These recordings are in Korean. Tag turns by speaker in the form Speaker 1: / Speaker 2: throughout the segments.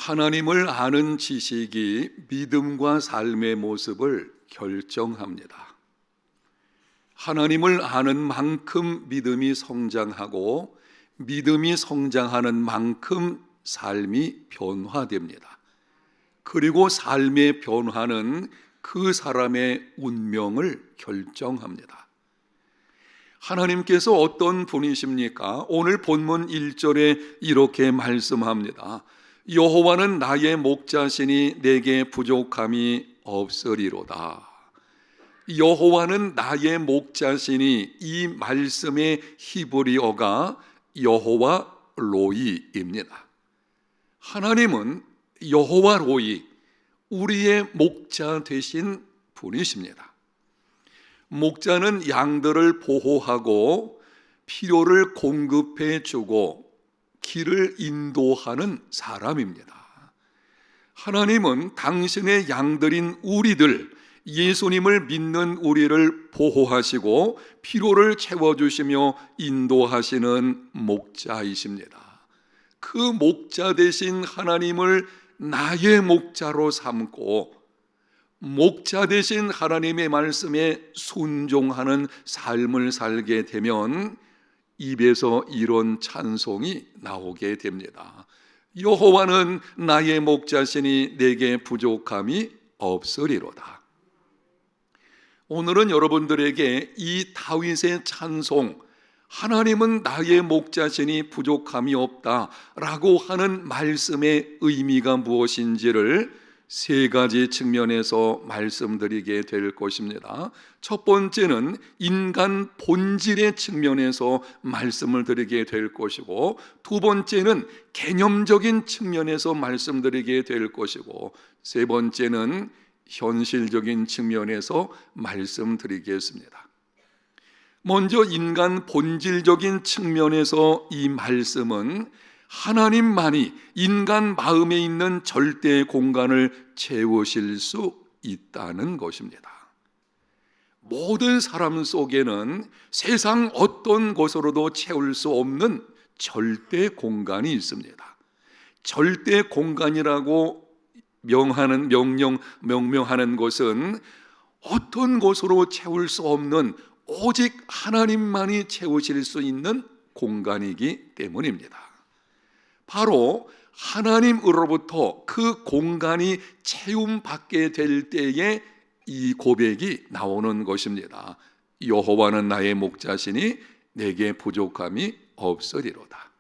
Speaker 1: 하나님을 아는 지식이 믿음과 삶의 모습을 결정합니다. 하나님을 아는 만큼 믿음이 성장하고 믿음이 성장하는 만큼 삶이 변화됩니다. 그리고 삶의 변화는 그 사람의 운명을 결정합니다. 하나님께서 어떤 분이십니까? 오늘 본문 1절에 이렇게 말씀합니다. 여호와는 나의 목자시니 내게 부족함이 없으리로다. 여호와는 나의 목자시니 이 말씀의 히브리어가 여호와 로이입니다. 하나님은 여호와 로이, 우리의 목자 되신 분이십니다. 목자는 양들을 보호하고 필요를 공급해 주고 길을 인도하는 사람입니다. 하나님은 당신의 양들인 우리들, 예수님을 믿는 우리를 보호하시고 필요를 채워주시며 인도하시는 목자이십니다. 그 목자 되신 하나님을 나의 목자로 삼고 목자 되신 하나님의 말씀에 순종하는 삶을 살게 되면 입에서 이런 찬송이 나오게 됩니다. 여호와는 나의 목자시니 내게 부족함이 없으리로다. 오늘은 여러분들에게 이 다윗의 찬송, 하나님은 나의 목자시니 부족함이 없다라고 하는 말씀의 의미가 무엇인지를 세 가지 측면에서 말씀드리게 될 것입니다. 첫 번째는 인간 본질의 측면에서 말씀을 드리게 될 것이고, 두 번째는 개념적인 측면에서 말씀드리게 될 것이고, 세 번째는 현실적인 측면에서 말씀드리겠습니다. 먼저 인간 본질적인 측면에서 이 말씀은 하나님만이 인간 마음에 있는 절대 공간을 채우실 수 있다는 것입니다. 모든 사람 속에는 세상 어떤 곳으로도 채울 수 없는 절대 공간이 있습니다. 절대 공간이라고 명명하는 것은 어떤 곳으로 채울 수 없는 오직 하나님만이 채우실 수 있는 공간이기 때문입니다. 바로 하나님으로부터 그 공간이 채움받게 될 때에 이 고백이 나오는 것입니다. 여호와는 나의 목자시니 내게 부족함이 없으리로다.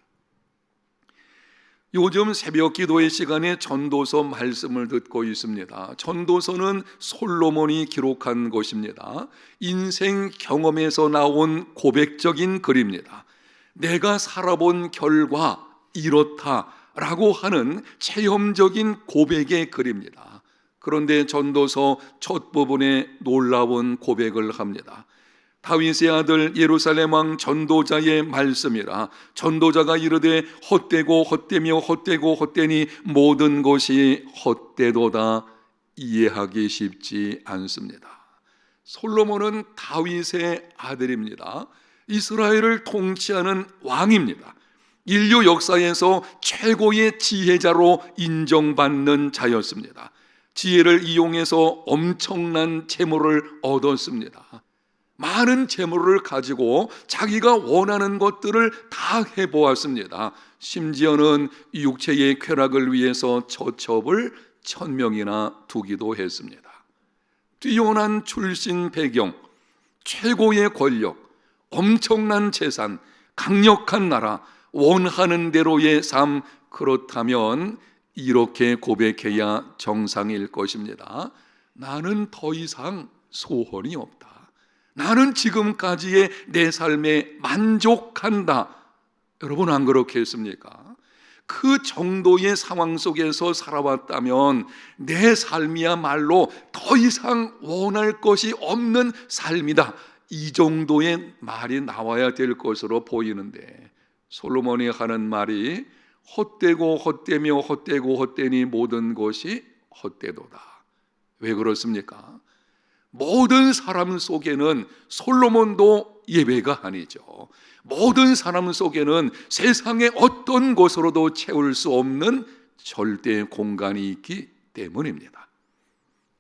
Speaker 1: 요즘 새벽 기도의 시간에 전도서 말씀을 듣고 있습니다. 전도서는 솔로몬이 기록한 것입니다. 인생 경험에서 나온 고백적인 글입니다. 내가 살아본 결과 이렇다라고 하는 체험적인 고백의 글입니다. 그런데 전도서 첫 부분에 놀라운 고백을 합니다. 다윗의 아들 예루살렘 왕 전도자의 말씀이라. 전도자가 이르되 헛되고 헛되며 헛되고 헛되니 모든 것이 헛되도다. 이해하기 쉽지 않습니다. 솔로몬은 다윗의 아들입니다. 이스라엘을 통치하는 왕입니다. 인류 역사에서 최고의 지혜자로 인정받는 자였습니다. 지혜를 이용해서 엄청난 재물을 얻었습니다. 많은 재물을 가지고 자기가 원하는 것들을 다 해보았습니다. 심지어는 육체의 쾌락을 위해서 처첩을 1000명이나 두기도 했습니다. 뛰어난 출신 배경, 최고의 권력, 엄청난 재산, 강력한 나라, 원하는 대로의 삶, 그렇다면 이렇게 고백해야 정상일 것입니다. 나는 더 이상 소원이 없다. 나는 지금까지의 내 삶에 만족한다. 여러분 안 그렇겠습니까? 그 정도의 상황 속에서 살아왔다면 내 삶이야말로 더 이상 원할 것이 없는 삶이다. 이 정도의 말이 나와야 될 것으로 보이는데 솔로몬이 하는 말이 헛되고 헛되며 헛되고 헛되니 모든 것이 헛되도다. 왜 그렇습니까? 모든 사람 속에는 솔로몬도 예외가 아니죠. 모든 사람 속에는 세상의 어떤 것으로도 채울 수 없는 절대 공간이 있기 때문입니다.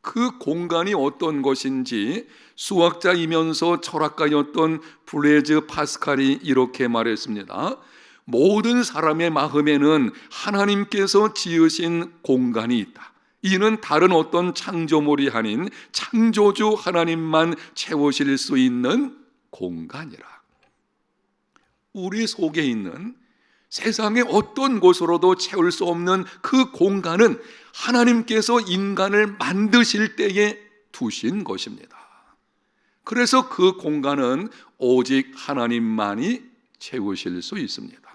Speaker 1: 그 공간이 어떤 것인지 수학자이면서 철학가였던 블레즈 파스칼이 이렇게 말했습니다. 모든 사람의 마음에는 하나님께서 지으신 공간이 있다. 이는 다른 어떤 창조물이 아닌 창조주 하나님만 채우실 수 있는 공간이라. 우리 속에 있는 세상의 어떤 곳으로도 채울 수 없는 그 공간은 하나님께서 인간을 만드실 때에 두신 것입니다. 그래서 그 공간은 오직 하나님만이 채우실 수 있습니다.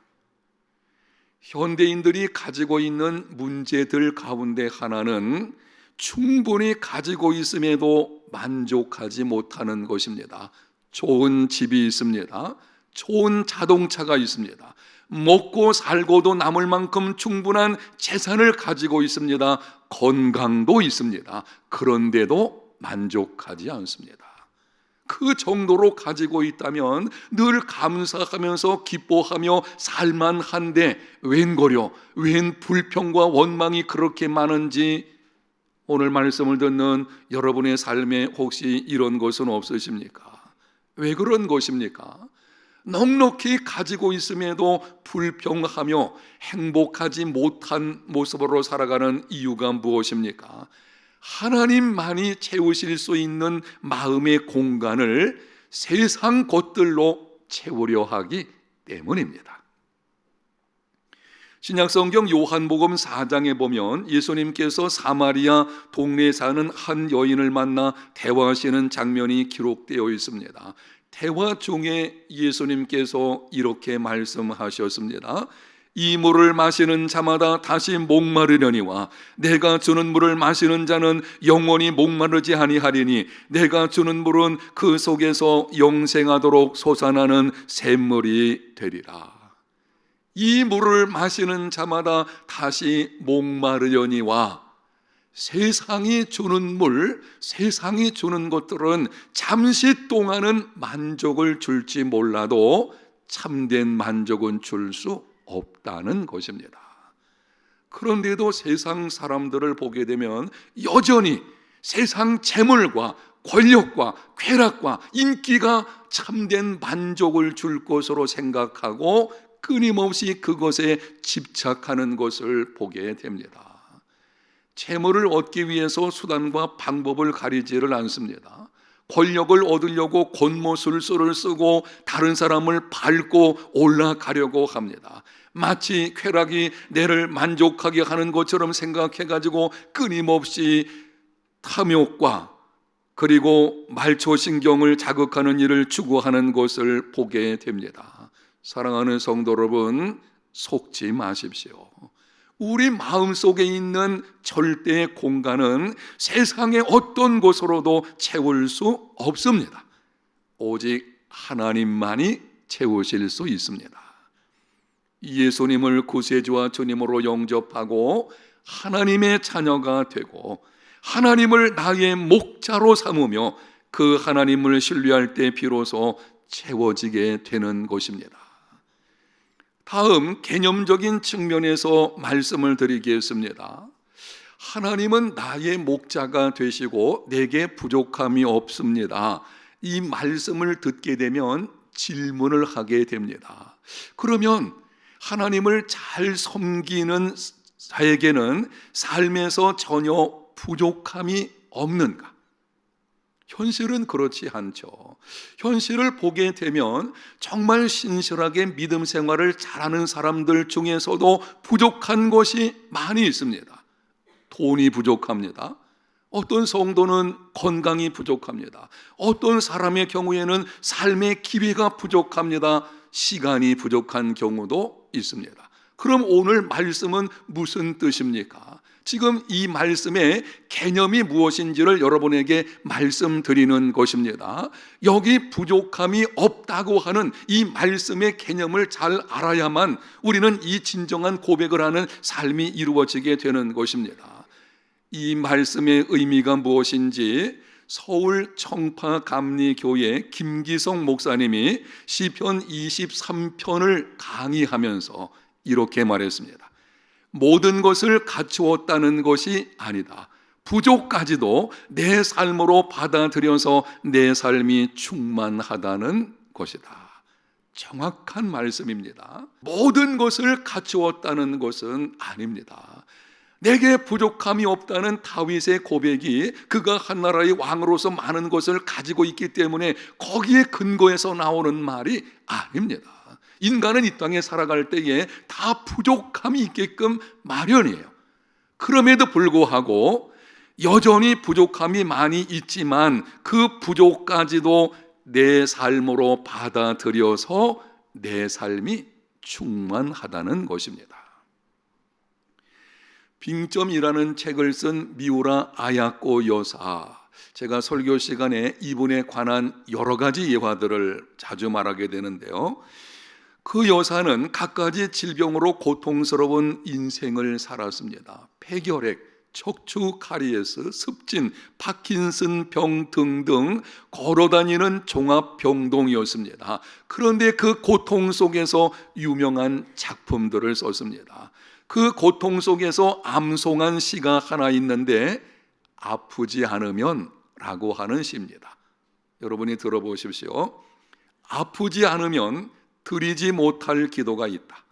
Speaker 1: 현대인들이 가지고 있는 문제들 가운데 하나는 충분히 가지고 있음에도 만족하지 못하는 것입니다. 좋은 집이 있습니다. 좋은 자동차가 있습니다. 먹고 살고도 남을 만큼 충분한 재산을 가지고 있습니다. 건강도 있습니다. 그런데도 만족하지 않습니다. 그 정도로 가지고 있다면 늘 감사하면서 기뻐하며 살만한데 웬 불평과 원망이 그렇게 많은지 오늘 말씀을 듣는 여러분의 삶에 혹시 이런 것은 없으십니까? 왜 그런 것입니까? 넉넉히 가지고 있음에도 불평하며 행복하지 못한 모습으로 살아가는 이유가 무엇입니까? 하나님만이 채우실 수 있는 마음의 공간을 세상 것들로 채우려 하기 때문입니다. 신약성경 요한복음 4장에 보면 예수님께서 사마리아 동네에 사는 한 여인을 만나 대화하시는 장면이 기록되어 있습니다. 대화 중에 예수님께서 이렇게 말씀하셨습니다. 이 물을 마시는 자마다 다시 목마르려니와 내가 주는 물을 마시는 자는 영원히 목마르지 아니하리니 내가 주는 물은 그 속에서 영생하도록 솟아나는 샘물이 되리라. 이 물을 마시는 자마다 다시 목마르려니와 세상이 주는 물, 세상이 주는 것들은 잠시 동안은 만족을 줄지 몰라도 참된 만족은 줄 수 없다는 것입니다. 그런데도 세상 사람들을 보게 되면 여전히 세상 재물과 권력과 쾌락과 인기가 참된 만족을 줄 것으로 생각하고 끊임없이 그것에 집착하는 것을 보게 됩니다. 재물을 얻기 위해서 수단과 방법을 가리지를 않습니다. 권력을 얻으려고 곤모술수를 쓰고 다른 사람을 밟고 올라가려고 합니다. 마치 쾌락이 내를 만족하게 하는 것처럼 생각해가지고 끊임없이 탐욕과 그리고 말초신경을 자극하는 일을 추구하는 것을 보게 됩니다. 사랑하는 성도 여러분, 속지 마십시오. 우리 마음속에 있는 절대의 공간은 세상의 어떤 곳으로도 채울 수 없습니다. 오직 하나님만이 채우실 수 있습니다. 예수님을 구세주와 주님으로 영접하고 하나님의 자녀가 되고 하나님을 나의 목자로 삼으며 그 하나님을 신뢰할 때 비로소 채워지게 되는 것입니다. 다음 개념적인 측면에서 말씀을 드리겠습니다. 하나님은 나의 목자가 되시고 내게 부족함이 없습니다. 이 말씀을 듣게 되면 질문을 하게 됩니다. 그러면 하나님을 잘 섬기는 자에게는 삶에서 전혀 부족함이 없는가? 현실은 그렇지 않죠. 현실을 보게 되면 정말 신실하게 믿음 생활을 잘하는 사람들 중에서도 부족한 것이 많이 있습니다. 돈이 부족합니다. 어떤 성도는 건강이 부족합니다. 어떤 사람의 경우에는 삶의 기회가 부족합니다. 시간이 부족한 경우도 있습니다. 그럼 오늘 말씀은 무슨 뜻입니까? 지금 이 말씀의 개념이 무엇인지를 여러분에게 말씀드리는 것입니다. 여기 부족함이 없다고 하는 이 말씀의 개념을 잘 알아야만 우리는 이 진정한 고백을 하는 삶이 이루어지게 되는 것입니다. 이 말씀의 의미가 무엇인지 서울 청파감리교회 김기성 목사님이 시편 23편을 강의하면서 이렇게 말했습니다. 모든 것을 갖추었다는 것이 아니다. 부족까지도 내 삶으로 받아들여서 내 삶이 충만하다는 것이다. 정확한 말씀입니다. 모든 것을 갖추었다는 것은 아닙니다. 내게 부족함이 없다는 다윗의 고백이 그가 한 나라의 왕으로서 많은 것을 가지고 있기 때문에 거기에 근거해서 나오는 말이 아닙니다. 인간은 이 땅에 살아갈 때에 다 부족함이 있게끔 마련이에요. 그럼에도 불구하고 여전히 부족함이 많이 있지만 그 부족까지도 내 삶으로 받아들여서 내 삶이 충만하다는 것입니다. 빙점이라는 책을 쓴 미우라 아야코 여사, 제가 설교 시간에 이분에 관한 여러 가지 예화들을 자주 말하게 되는데요, 그 여사는 갖가지 질병으로 고통스러운 인생을 살았습니다. 폐결핵, 척추 카리에스, 습진, 파킨슨 병 등등 걸어다니는 종합병동이었습니다. 그런데 그 고통 속에서 유명한 작품들을 썼습니다. 그 고통 속에서 암송한 시가 하나 있는데 아프지 않으면 라고 하는 시입니다. 여러분이 들어보십시오. 아프지 않으면 드리지 못할 기도가 있다.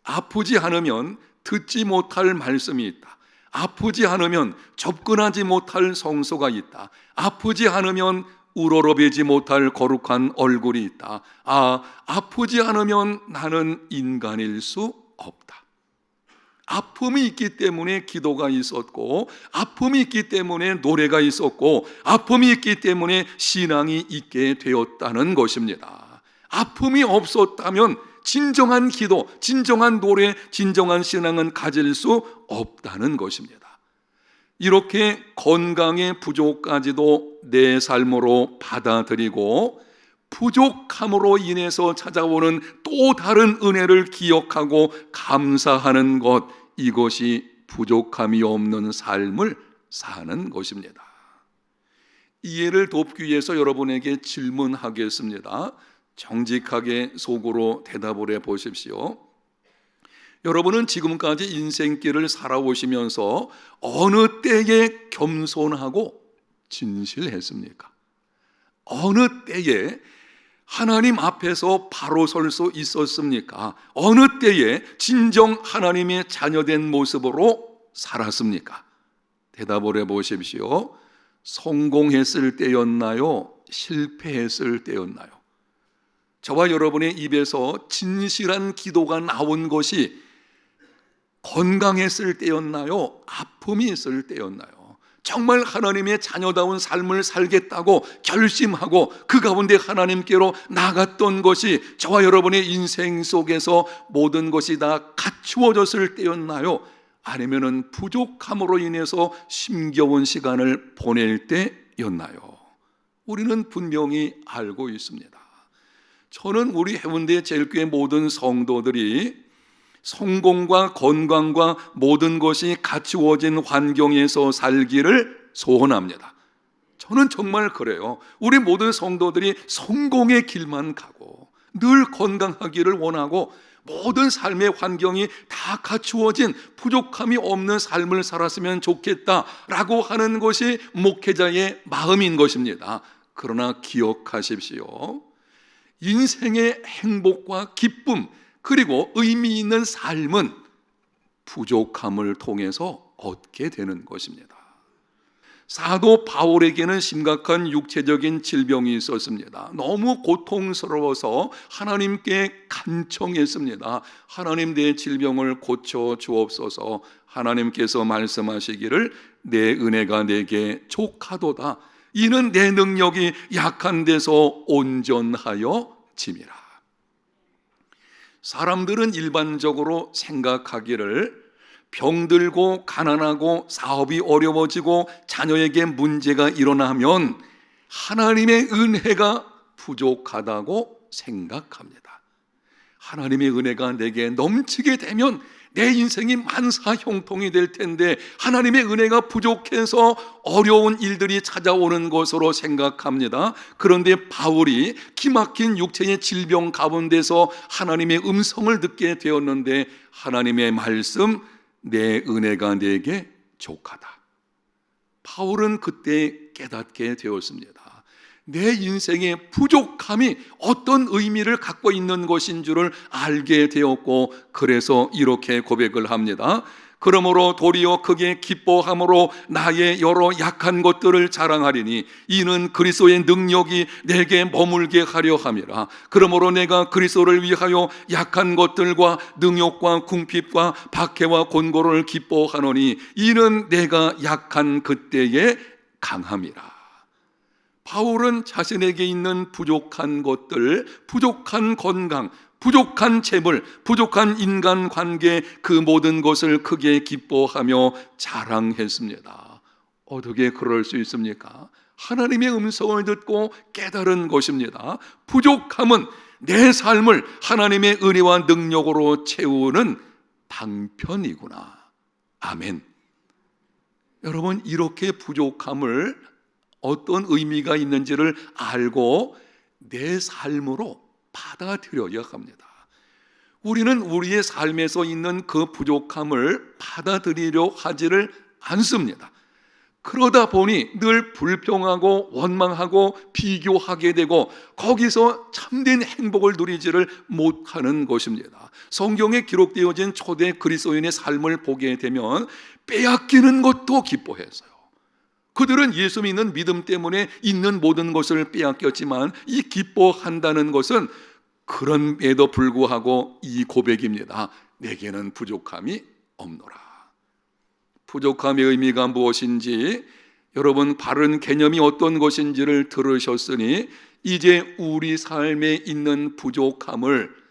Speaker 1: 아프지 않으면 듣지 못할 말씀이 있다. 아프지 않으면 접근하지 못할 성소가 있다. 아프지 않으면 우러러비지 못할 거룩한 얼굴이 있다. 아프지 않으면 나는 인간일 수 없다. 아픔이 있기 때문에 기도가 있었고, 아픔이 있기 때문에 노래가 있었고, 아픔이 있기 때문에 신앙이 있게 되었다는 것입니다. 아픔이 없었다면 진정한 기도, 진정한 노래, 진정한 신앙은 가질 수 없다는 것입니다. 이렇게 건강의 부족까지도 내 삶으로 받아들이고 부족함으로 인해서 찾아오는 또 다른 은혜를 기억하고 감사하는 것, 이것이 부족함이 없는 삶을 사는 것입니다. 이해를 돕기 위해서 여러분에게 질문하겠습니다. 정직하게 속으로 대답을 해 보십시오. 여러분은 지금까지 인생길을 살아오시면서 어느 때에 겸손하고 진실했습니까? 어느 때에 하나님 앞에서 바로 설 수 있었습니까? 어느 때에 진정 하나님의 자녀된 모습으로 살았습니까? 대답을 해 보십시오. 성공했을 때였나요? 실패했을 때였나요? 저와 여러분의 입에서 진실한 기도가 나온 것이 건강했을 때였나요? 아픔이 있을 때였나요? 정말 하나님의 자녀다운 삶을 살겠다고 결심하고 그 가운데 하나님께로 나갔던 것이 저와 여러분의 인생 속에서 모든 것이 다 갖추어졌을 때였나요? 아니면은 부족함으로 인해서 힘겨운 시간을 보낼 때였나요? 우리는 분명히 알고 있습니다. 저는 우리 해운대 제일교회 모든 성도들이 성공과 건강과 모든 것이 갖추어진 환경에서 살기를 소원합니다. 저는 정말 그래요. 우리 모든 성도들이 성공의 길만 가고 늘 건강하기를 원하고 모든 삶의 환경이 다 갖추어진 부족함이 없는 삶을 살았으면 좋겠다라고 하는 것이 목회자의 마음인 것입니다. 그러나 기억하십시오. 인생의 행복과 기쁨 그리고 의미 있는 삶은 부족함을 통해서 얻게 되는 것입니다. 사도 바울에게는 심각한 육체적인 질병이 있었습니다. 너무 고통스러워서 하나님께 간청했습니다. 하나님, 내 질병을 고쳐 주옵소서. 하나님께서 말씀하시기를 내 은혜가 내게 족하도다. 이는 내 능력이 약한 데서 온전하여 짐이라. 사람들은 일반적으로 생각하기를 병들고 가난하고 사업이 어려워지고 자녀에게 문제가 일어나면 하나님의 은혜가 부족하다고 생각합니다. 하나님의 은혜가 내게 넘치게 되면 내 인생이 만사형통이 될 텐데 하나님의 은혜가 부족해서 어려운 일들이 찾아오는 것으로 생각합니다. 그런데 바울이 기막힌 육체의 질병 가운데서 하나님의 음성을 듣게 되었는데 하나님의 말씀, 내 은혜가 내게 족하다. 바울은 그때 깨닫게 되었습니다. 내 인생의 부족함이 어떤 의미를 갖고 있는 것인 줄을 알게 되었고, 그래서 이렇게 고백을 합니다. 그러므로 도리어 크게 기뻐함으로 나의 여러 약한 것들을 자랑하리니 이는 그리스도의 능력이 내게 머물게 하려 함이라. 그러므로 내가 그리스도를 위하여 약한 것들과 능욕과 궁핍과 박해와 곤고를 기뻐하노니 이는 내가 약한 그때에 강함이라. 바울은 자신에게 있는 부족한 것들, 부족한 건강, 부족한 재물, 부족한 인간관계, 그 모든 것을 크게 기뻐하며 자랑했습니다. 어떻게 그럴 수 있습니까? 하나님의 음성을 듣고 깨달은 것입니다. 부족함은 내 삶을 하나님의 은혜와 능력으로 채우는 방편이구나. 아멘. 여러분, 이렇게 부족함을 어떤 의미가 있는지를 알고 내 삶으로 받아들여야 합니다. 우리는 우리의 삶에서 있는 그 부족함을 받아들이려 하지를 않습니다. 그러다 보니 늘 불평하고 원망하고 비교하게 되고 거기서 참된 행복을 누리지를 못하는 것입니다. 성경에 기록되어진 초대 그리스도인의 삶을 보게 되면 빼앗기는 것도 기뻐했어요. 그들은 예수 믿는 믿음 때문에 있는 모든 것을 빼앗겼지만 이 기뻐한다는 것은 그럼에도 불구하고 이 고백입니다. 내게는 부족함이 없노라. 부족함의 의미가 무엇인지, 여러분 바른 개념이 어떤 것인지를 들으셨으니 이제 우리 삶에 있는 부족함을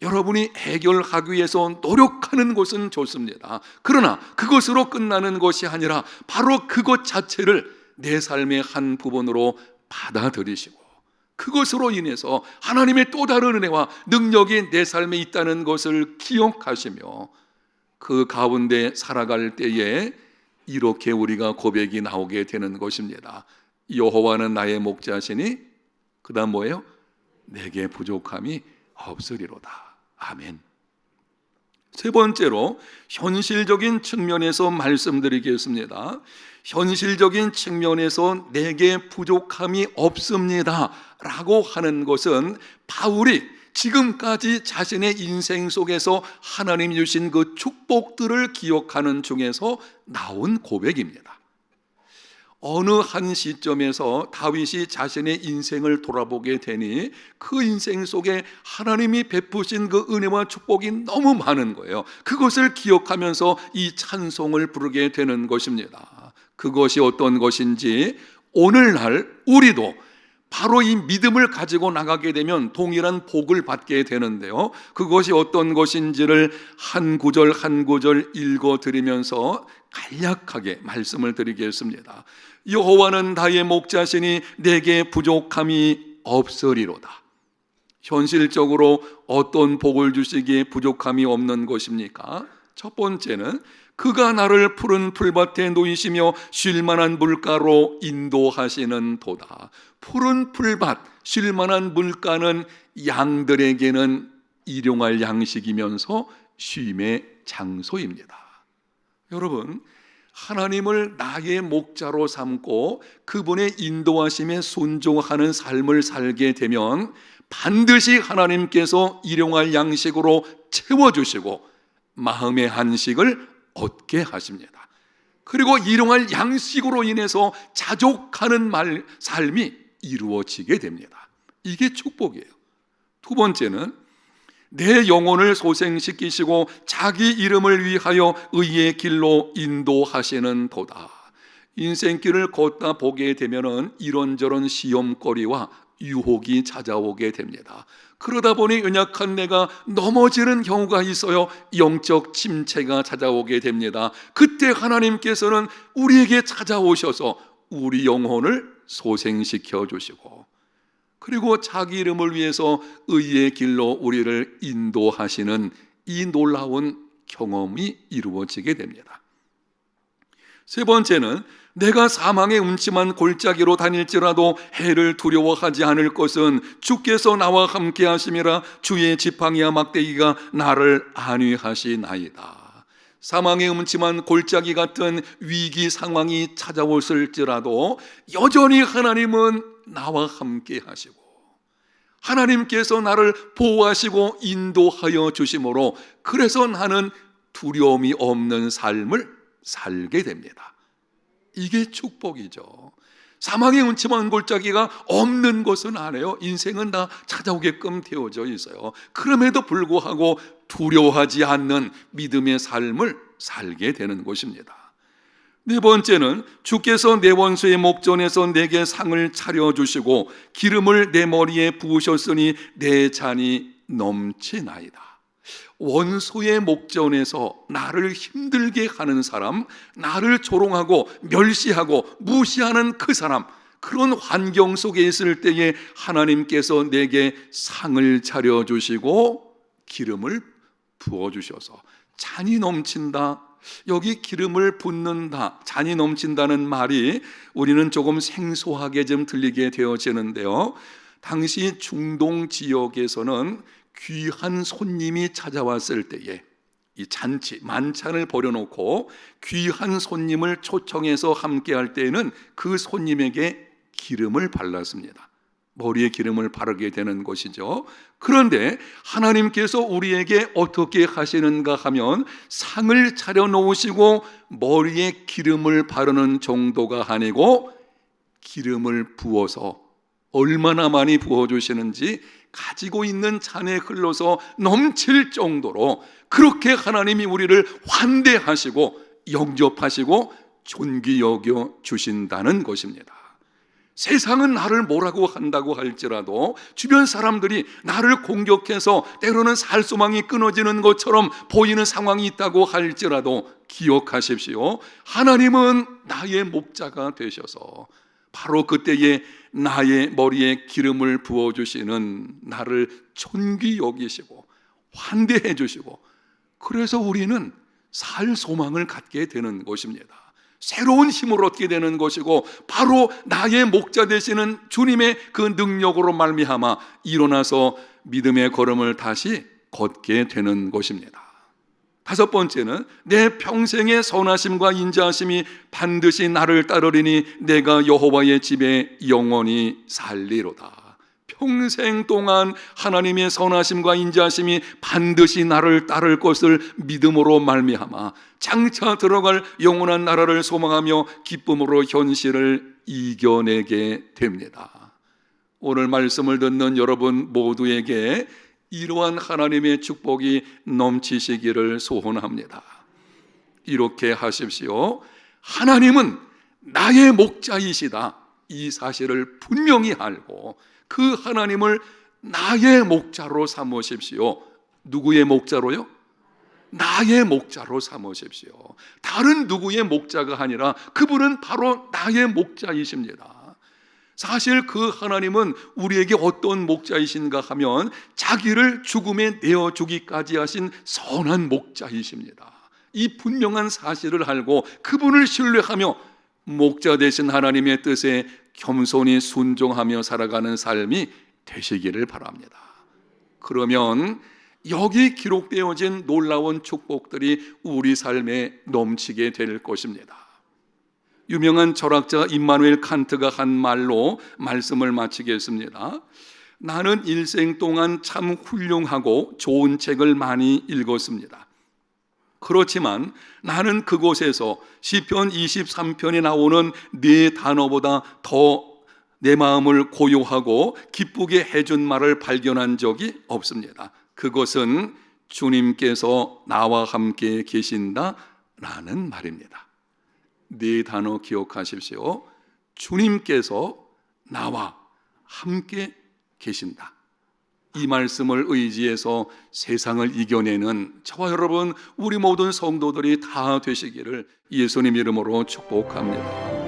Speaker 1: 여러분이 해결하기 위해서 노력하는 것은 좋습니다. 그러나 그것으로 끝나는 것이 아니라 바로 그것 자체를 내 삶의 한 부분으로 받아들이시고 그것으로 인해서 하나님의 또 다른 은혜와 능력이 내 삶에 있다는 것을 기억하시며 그 가운데 살아갈 때에 이렇게 우리가 고백이 나오게 되는 것입니다. 여호와는 나의 목자시니 그 다음 뭐예요? 내게 부족함이 없으리로다. 아멘. 세 번째로 현실적인 측면에서 말씀드리겠습니다. 현실적인 측면에서 내게 부족함이 없습니다 라고 하는 것은 바울이 지금까지 자신의 인생 속에서 하나님 주신 그 축복들을 기억하는 중에서 나온 고백입니다. 어느 한 시점에서 다윗이 자신의 인생을 돌아보게 되니 그 인생 속에 하나님이 베푸신 그 은혜와 축복이 너무 많은 거예요. 그것을 기억하면서 이 찬송을 부르게 되는 것입니다. 그것이 어떤 것인지 오늘날 우리도 바로 이 믿음을 가지고 나가게 되면 동일한 복을 받게 되는데요, 그것이 어떤 것인지를 한 구절 한 구절 읽어드리면서 간략하게 말씀을 드리겠습니다. 여호와는 나의 목자시니 내게 부족함이 없으리로다. 현실적으로 어떤 복을 주시기에 부족함이 없는 것입니까? 첫 번째는 그가 나를 푸른 풀밭에 놓이시며 쉴만한 물가로 인도하시는 도다. 푸른 풀밭, 쉴만한 물가는 양들에게는 일용할 양식이면서 쉼의 장소입니다. 여러분, 하나님을 나의 목자로 삼고 그분의 인도하심에 순종하는 삶을 살게 되면 반드시 하나님께서 일용할 양식으로 채워주시고 마음의 한식을 얻게 하십니다. 그리고 일용할 양식으로 인해서 자족하는 삶이 이루어지게 됩니다. 이게 축복이에요. 두 번째는 내 영혼을 소생시키시고 자기 이름을 위하여 의의 길로 인도하시는 도다. 인생길을 걷다 보게 되면은 이런저런 시험거리와 유혹이 찾아오게 됩니다. 그러다 보니 연약한 내가 넘어지는 경우가 있어요. 영적 침체가 찾아오게 됩니다. 그때 하나님께서는 우리에게 찾아오셔서 우리 영혼을 소생시켜 주시고 그리고 자기 이름을 위해서 의의 길로 우리를 인도하시는 이 놀라운 경험이 이루어지게 됩니다. 세 번째는 내가 사망의 음침한 골짜기로 다닐지라도 해를 두려워하지 않을 것은 주께서 나와 함께 하심이라. 주의 지팡이와 막대기가 나를 안위하시나이다. 사망의 음침한 골짜기 같은 위기 상황이 찾아왔을지라도 여전히 하나님은 나와 함께 하시고 하나님께서 나를 보호하시고 인도하여 주심으로 그래서 나는 두려움이 없는 삶을 살게 됩니다. 이게 축복이죠. 사망의 음침한 골짜기가 없는 것은 아니에요. 인생은 다 찾아오게끔 되어져 있어요. 그럼에도 불구하고 두려워하지 않는 믿음의 삶을 살게 되는 것입니다. 네 번째는 주께서 내 원수의 목전에서 내게 상을 차려주시고 기름을 내 머리에 부으셨으니 내 잔이 넘치나이다. 원수의 목전에서 나를 힘들게 하는 사람, 나를 조롱하고 멸시하고 무시하는 그 사람, 그런 환경 속에 있을 때에 하나님께서 내게 상을 차려주시고 기름을 부어주셔서 잔이 넘친다. 여기 기름을 붓는다, 잔이 넘친다는 말이 우리는 조금 생소하게 좀 들리게 되어지는데요, 당시 중동 지역에서는 귀한 손님이 찾아왔을 때에 이 잔치, 만찬을 벌여놓고 귀한 손님을 초청해서 함께할 때에는 그 손님에게 기름을 발랐습니다. 머리에 기름을 바르게 되는 것이죠. 그런데 하나님께서 우리에게 어떻게 하시는가 하면 상을 차려 놓으시고 머리에 기름을 바르는 정도가 아니고 기름을 부어서 얼마나 많이 부어주시는지 가지고 있는 잔에 흘러서 넘칠 정도로 그렇게 하나님이 우리를 환대하시고 영접하시고 존귀 여겨 주신다는 것입니다. 세상은 나를 뭐라고 한다고 할지라도 주변 사람들이 나를 공격해서 때로는 살 소망이 끊어지는 것처럼 보이는 상황이 있다고 할지라도 기억하십시오. 하나님은 나의 목자가 되셔서 바로 그때에 나의 머리에 기름을 부어주시는 나를 존귀 여기시고 환대해 주시고 그래서 우리는 살 소망을 갖게 되는 것입니다. 새로운 힘을 얻게 되는 것이고 바로 나의 목자 되시는 주님의 그 능력으로 말미암아 일어나서 믿음의 걸음을 다시 걷게 되는 것입니다. 다섯 번째는 내 평생의 선하심과 인자하심이 반드시 나를 따르리니 내가 여호와의 집에 영원히 살리로다. 평생 동안 하나님의 선하심과 인자하심이 반드시 나를 따를 것을 믿음으로 말미암아 장차 들어갈 영원한 나라를 소망하며 기쁨으로 현실을 이겨내게 됩니다. 오늘 말씀을 듣는 여러분 모두에게 이러한 하나님의 축복이 넘치시기를 소원합니다. 이렇게 하십시오. 하나님은 나의 목자이시다. 이 사실을 분명히 알고 그 하나님을 나의 목자로 삼으십시오. 누구의 목자로요? 나의 목자로 삼으십시오. 다른 누구의 목자가 아니라 그분은 바로 나의 목자이십니다. 사실 그 하나님은 우리에게 어떤 목자이신가 하면 자기를 죽음에 내어주기까지 하신 선한 목자이십니다. 이 분명한 사실을 알고 그분을 신뢰하며 목자 되신 하나님의 뜻에 겸손히 순종하며 살아가는 삶이 되시기를 바랍니다. 그러면 여기 기록되어진 놀라운 축복들이 우리 삶에 넘치게 될 것입니다. 유명한 철학자 임마누엘 칸트가 한 말로 말씀을 마치겠습니다. 나는 일생 동안 참 훌륭하고 좋은 책을 많이 읽었습니다. 그렇지만 나는 그곳에서 시편 23편에 나오는 네 단어보다 더 내 마음을 고요하고 기쁘게 해준 말을 발견한 적이 없습니다. 그것은 주님께서 나와 함께 계신다라는 말입니다. 네 단어 기억하십시오. 주님께서 나와 함께 계신다. 이 말씀을 의지해서 세상을 이겨내는 저와 여러분 우리 모든 성도들이 다 되시기를 예수님 이름으로 축복합니다.